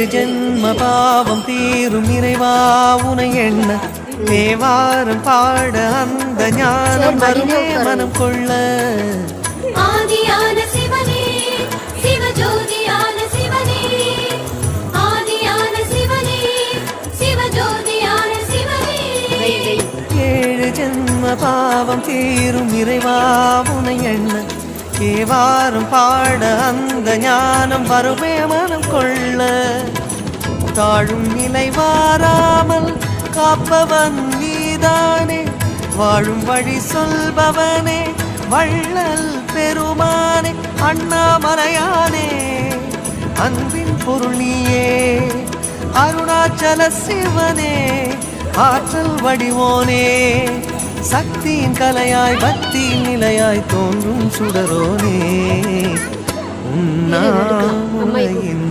ஏழு ஜென்ம பாவம் தீரும் இறைவா உனை எண்ண தேவாரம் பாட அந்த ஞானம் வருமே மனம் கொள்ள ஆதியான சிவனே சிவஜோதியான சிவனே ஆதியான சிவனே சிவஜோதியான சிவனே ஏழு ஜென்ம பாவம் தீரும் இறைவா உனை எண்ண தேவாரம் பாட அந்த ஞானம் வருமே மனம் கொள்ள தாழும் நிலை வாராமல் காப்பவன் நீதானே வாழும் வழி சொல்பவனே வள்ளல் பெருமானே அண்ணாமலையானே அன்பின் பொருள் நீயே அருணாச்சல சிவனே ஆற்றல் வடிவோனே சக்தியின் கலையாய் பக்தியின் நிலையாய் தோன்றும் சுடரோனே உன்னாமுலையின்